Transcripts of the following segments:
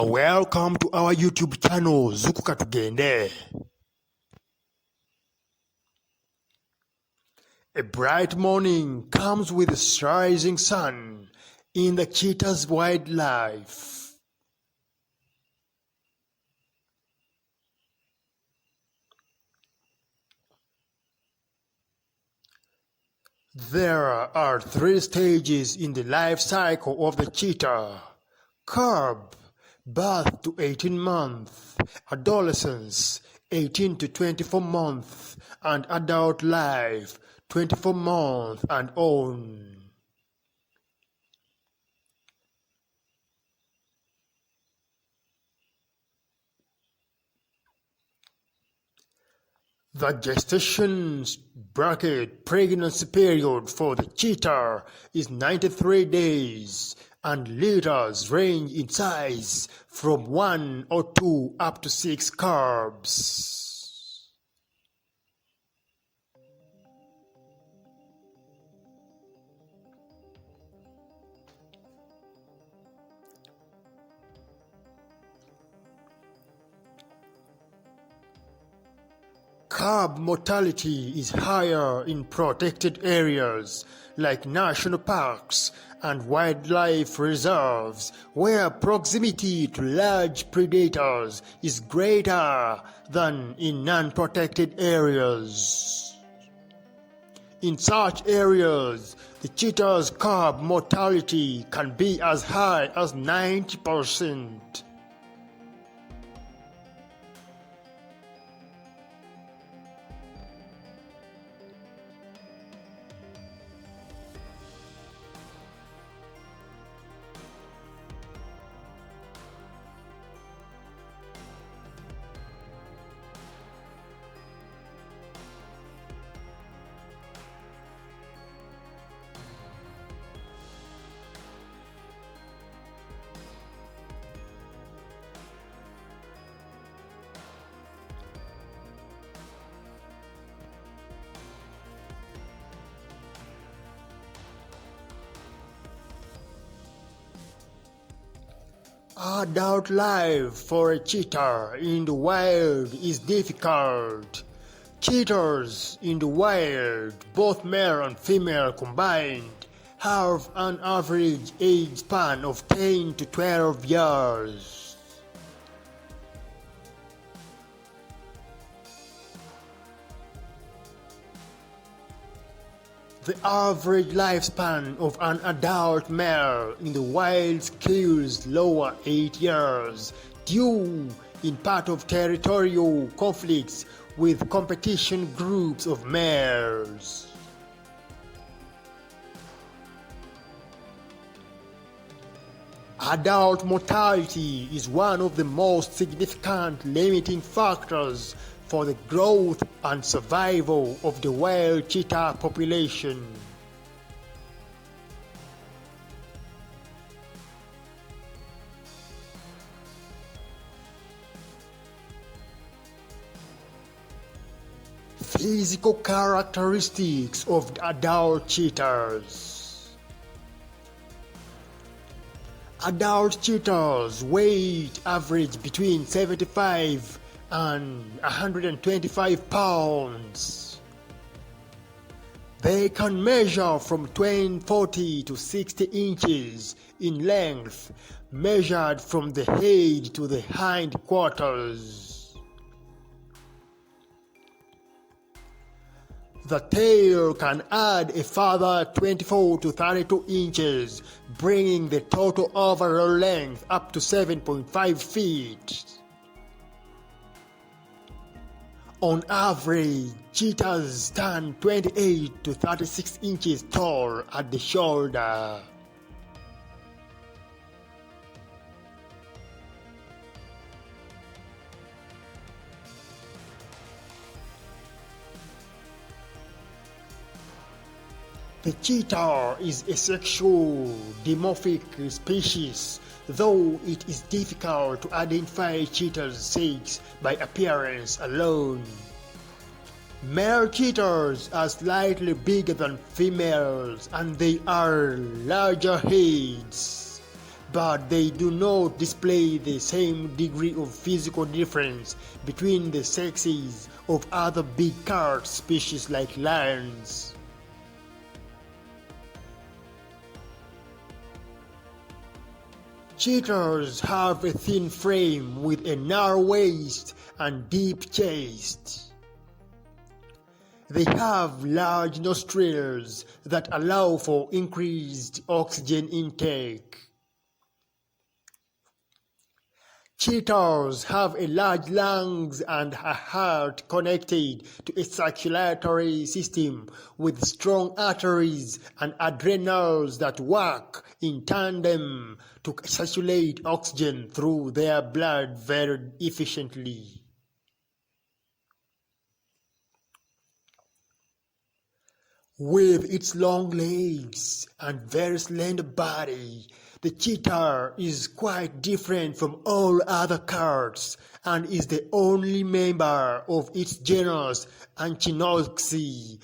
Welcome to our YouTube channel, Zukuka Tugende. A bright morning comes with a rising sun in the cheetah's wildlife. There are 3 stages in the life cycle of the cheetah: cub, birth to 18 months, adolescence 18 to 24 months, and adult life 24 months and on. The gestation pregnancy period for the cheetah is 93 days, and litters range in size from 1 or 2 up to 6 cubs. Cub mortality is higher in protected areas like national parks and wildlife reserves, where proximity to large predators is greater than in non-protected areas. In such areas, the cheetah's cub mortality can be as high as 90%. Adult life for a cheetah in the wild is difficult. Cheetahs in the wild, both male and female combined, have an average age span of 10 to 12 years. The average lifespan of an adult male in the wild skews lower 8 years, due in part of territorial conflicts with competition groups of males. Adult mortality is one of the most significant limiting factors for the growth and survival of the wild cheetah population. Physical characteristics of the adult cheetahs. Adult cheetahs' weight average between 75 and 125 pounds. They can measure from 40 to 60 inches in length, measured from the head to the hindquarters. The tail can add a further 24 to 32 inches, bringing the total overall length up to 7.5 feet. On average, cheetahs stand 28 to 36 inches tall at the shoulder. The cheetah is a sexual dimorphic species, though it is difficult to identify cheetah's sex by appearance alone. Male cheetahs are slightly bigger than females, and they are larger heads. but they do not display the same degree of physical difference between the sexes of other big cat species like lions. Cheetahs have a thin frame with a narrow waist and deep chest. They have large nostrils that allow for increased oxygen intake. Cheetahs have a large lungs and a heart connected to a circulatory system with strong arteries and adrenals that work in tandem to circulate oxygen through their blood very efficiently. With its long legs and very slender body, the cheetah is quite different from all other cats and is the only member of its genus Anchinoxy.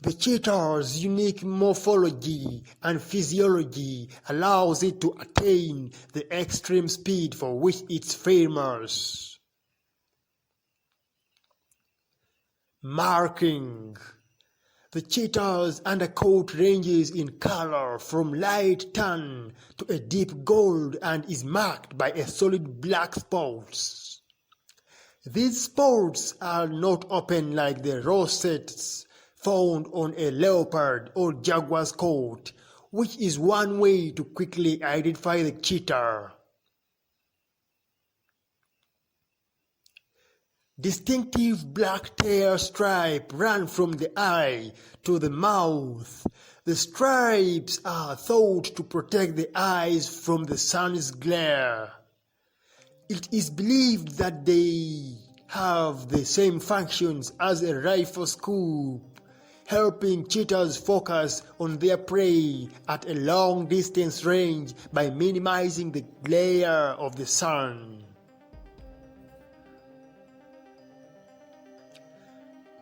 The cheetah's unique morphology and physiology allows it to attain the extreme speed for which it's famous. Marking. The cheetah's undercoat ranges in color from light tan to a deep gold and is marked by a solid black spots. These spots are not open like the rosettes found on a leopard or jaguar's coat, which is one way to quickly identify the cheetah. Distinctive black tail stripe run from the eye to the mouth. The stripes are thought to protect the eyes from the sun's glare. It is believed that they have the same functions as a rifle scope, helping cheetahs focus on their prey at a long distance range by minimizing the glare of the sun.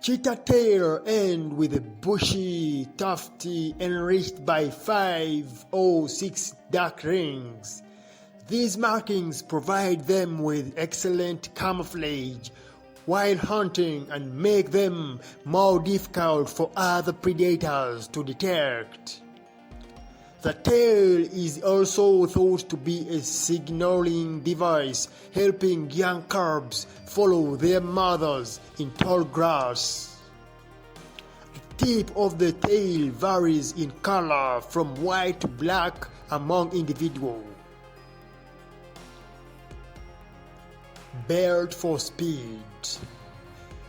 Cheetah tail end with a bushy tuft enriched by 5 or 6 dark rings. These markings provide them with excellent camouflage while hunting and make them more difficult for other predators to detect. The tail is also thought to be a signaling device, helping young cubs follow their mothers in tall grass. The tip of the tail varies in color from white to black among individuals. Built for speed.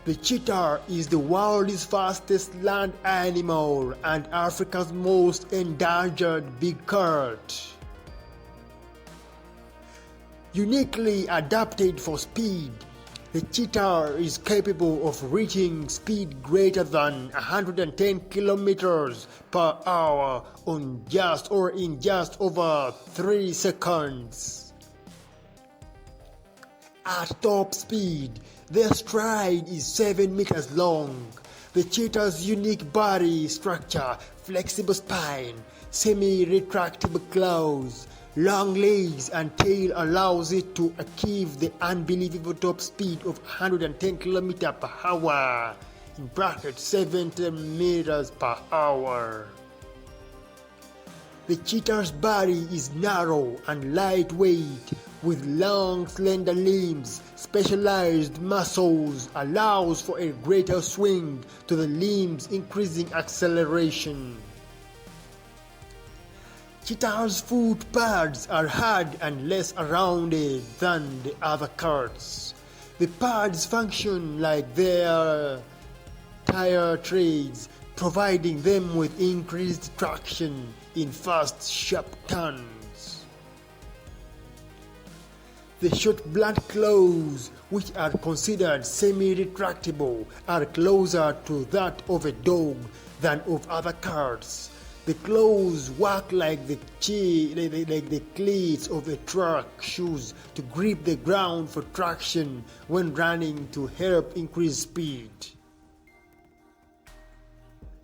The cheetah is the world's fastest land animal and Africa's most endangered big cat. Uniquely adapted for speed, the cheetah is capable of reaching speed greater than 110 kilometers per hour in just over 3 seconds. At top speed, their stride is 7 meters long. The cheetah's unique body structure, flexible spine, semi-retractable claws, long legs and tail allows it to achieve the unbelievable top speed of 110 km per hour, in brackets 70 meters per hour. The cheetah's body is narrow and lightweight, with long slender limbs. Specialized muscles allows for a greater swing to the limbs, increasing acceleration. Cheetah's foot pads are hard and less rounded than the other cats. The pads function like their tire treads, providing them with increased traction in fast, sharp turns. The short blunt claws, which are considered semi-retractable, are closer to that of a dog than of other cats. The claws work like the cleats of a truck shoes to grip the ground for traction when running to help increase speed.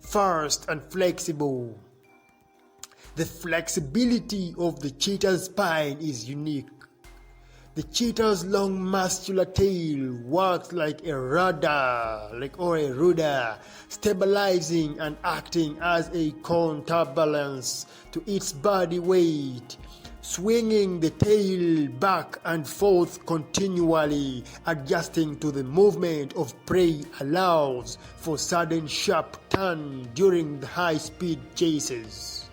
Fast and flexible. The flexibility of the cheetah's spine is unique. The cheetah's long muscular tail works like a rudder, stabilizing and acting as a counterbalance to its body weight. Swinging the tail back and forth continually, adjusting to the movement of prey allows for sudden sharp turn during the high-speed chases.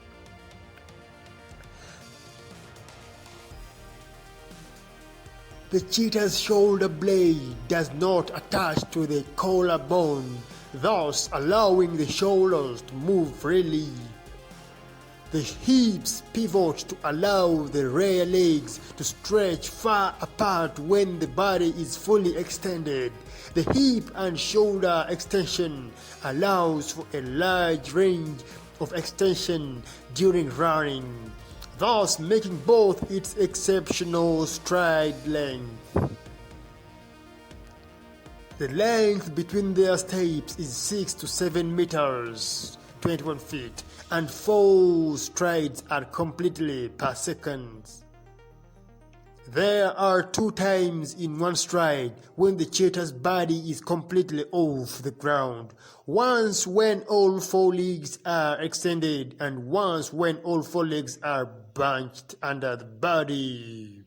The cheetah's shoulder blade does not attach to the collarbone, thus allowing the shoulders to move freely. The hips pivot to allow the rear legs to stretch far apart when the body is fully extended. The hip and shoulder extension allows for a large range of extension during running, thus making both its exceptional stride length. The length between their steps is 6 to 7 meters, 21 feet, and 4 strides are completely per second. There are 2 times in one stride when the cheetah's body is completely off the ground. Once when all 4 legs are extended and once when all 4 legs are bunched under the body.